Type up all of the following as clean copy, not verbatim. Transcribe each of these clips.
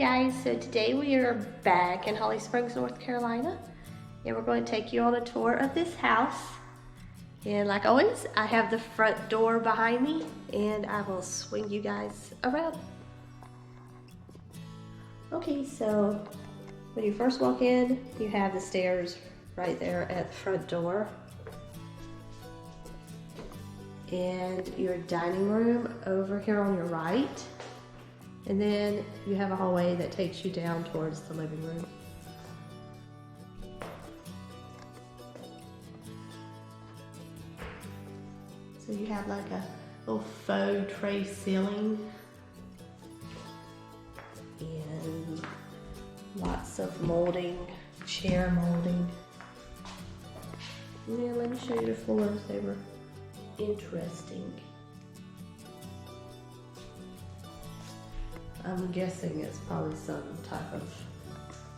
guys, so today we are back in Holly Springs, North Carolina, and we're going to take you on a tour of this house. And like always, I have the front door behind me, and I will swing you guys around. Okay, so when you first walk in, you have the stairs right there at the front door. And your dining room over here on your right. And then you have a hallway that takes you down towards the living room. So you have like a little faux tray ceiling and lots of molding, chair molding. And then let me show you the floors. They were interesting. I'm guessing it's probably some type of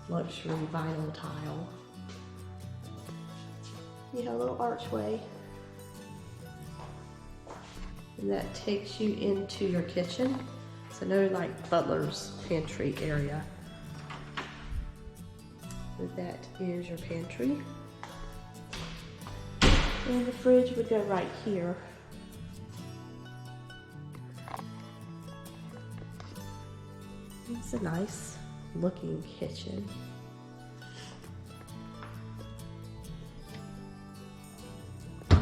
luxury vinyl tile. You have a little archway, and that takes you into your kitchen. So no like butler's pantry area. So that is your pantry. And the fridge would go right here. It's a nice looking kitchen. It's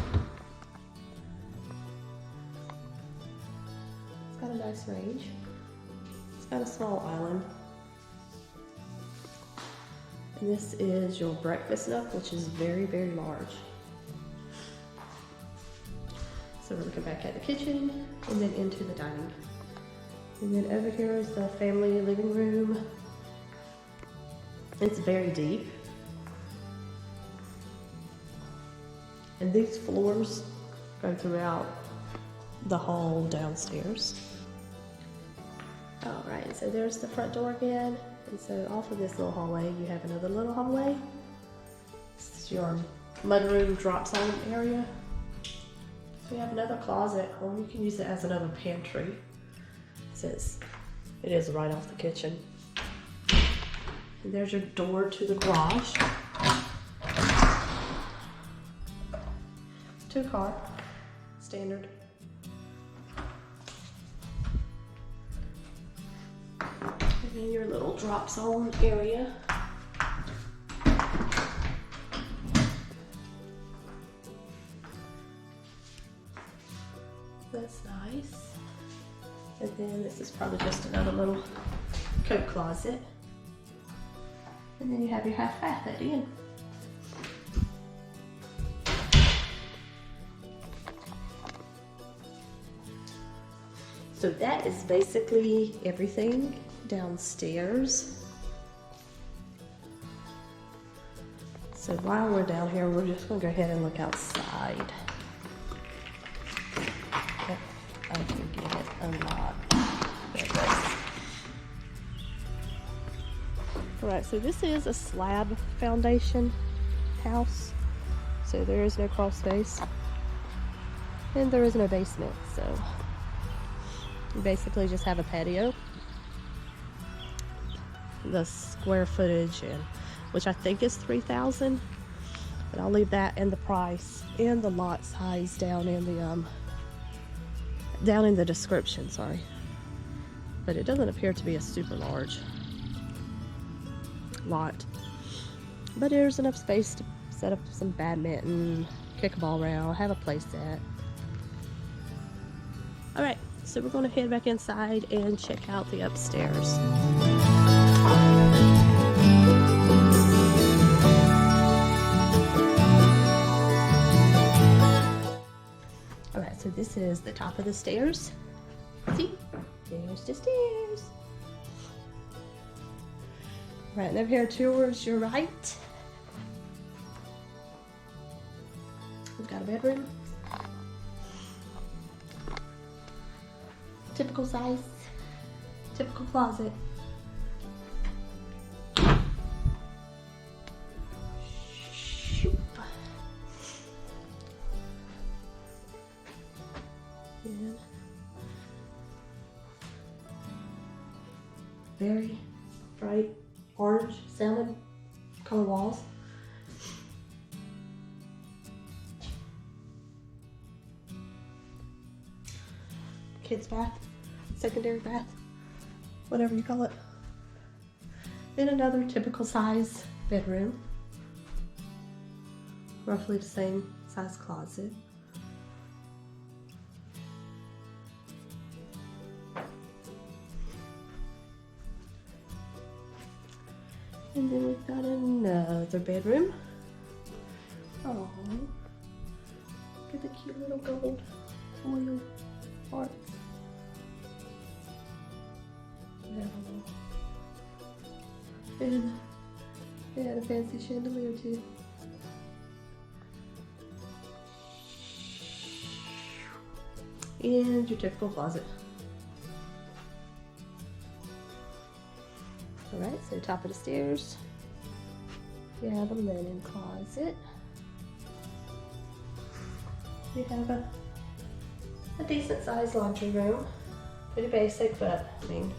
got a nice range. It's got a small island. And this is your breakfast nook, which is very, very large. So we're looking back at the kitchen and then into the dining. And then over here is the family living room. It's very deep. And these floors go throughout the hall downstairs. All right, so there's the front door again. And so off of this little hallway, you have another little hallway. This is your mudroom drop zone area. So you have another closet, or you can use it as another pantry. Since it is right off the kitchen. And there's your door to the garage. 2-car, standard. And then your little drop zone area. That's nice. And then this is probably just another little coat closet. And then you have your half bath at the end. So that is basically everything downstairs. So while we're down here, we're just gonna go ahead and look outside. I can get it unlocked. There it goes. Alright, so this is a slab foundation house. So there is no crawl space. And there is no basement, so you basically just have a patio. The square footage, which I think is 3,000, but I'll leave that and the price and the lot size down in the description, sorry. But it doesn't appear to be a super large lot. But there's enough space to set up some badminton, kick a ball around, have a play set. Alright, so we're going to head back inside and check out the upstairs. Alright, so this is the top of the stairs. See? There's the stairs. Right, and over here towards your right, we've got a bedroom. Typical size, typical closet. And very color walls. Kids bath, secondary bath, whatever you call it. Then another typical size bedroom. Roughly the same size closet. And then we've got another bedroom. Oh, look at the cute little gold foil hearts. And they had a fancy chandelier too. And your typical closet. Alright, so top of the stairs, you have a linen closet. You have a decent sized laundry room. Pretty basic, but I mean,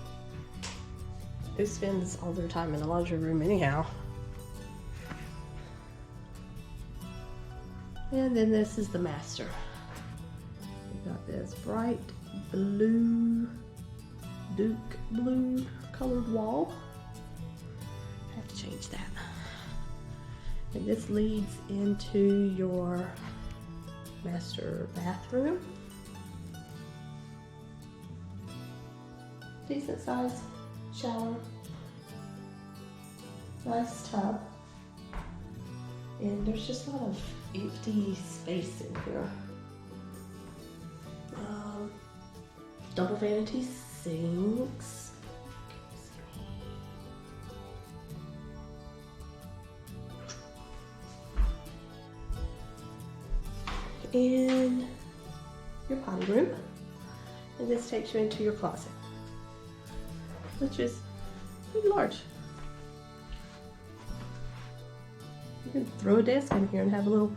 who spends all their time in the laundry room anyhow? And then this is the master. We've got this bright blue, Duke blue colored wall. I have to change that. And this leads into your master bathroom. Decent size shower. Nice tub. And there's just a lot of empty space in here. Double vanity sinks. And your potty room. And this takes you into your closet, which is pretty large. You can throw a desk in here and have a little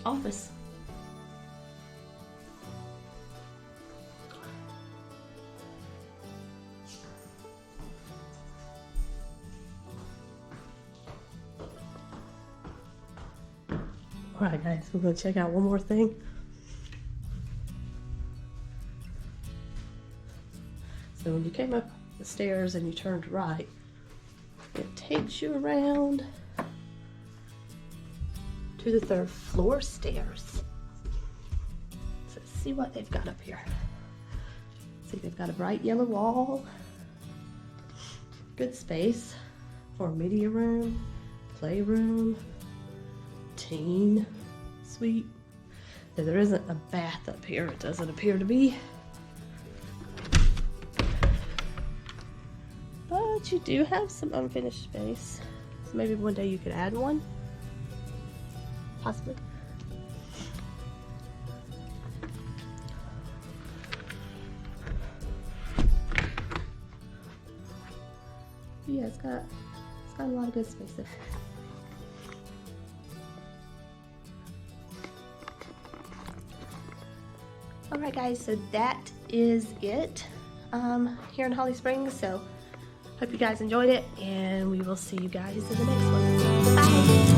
office. Alright guys, we're going to check out one more thing. So when you came up the stairs and you turned right, it takes you around to the 3rd floor stairs. So let's see what they've got up here. See, they've got a bright yellow wall, good space for a media room, playroom, teen suite. So there isn't a bath up here, it doesn't appear to be. But you do have some unfinished space. So maybe one day you could add one. Possibly. Yeah, it's got a lot of good space there. Alright guys, so that is it here in Holly Springs. So hope you guys enjoyed it, and we will see you guys in the next one. Bye!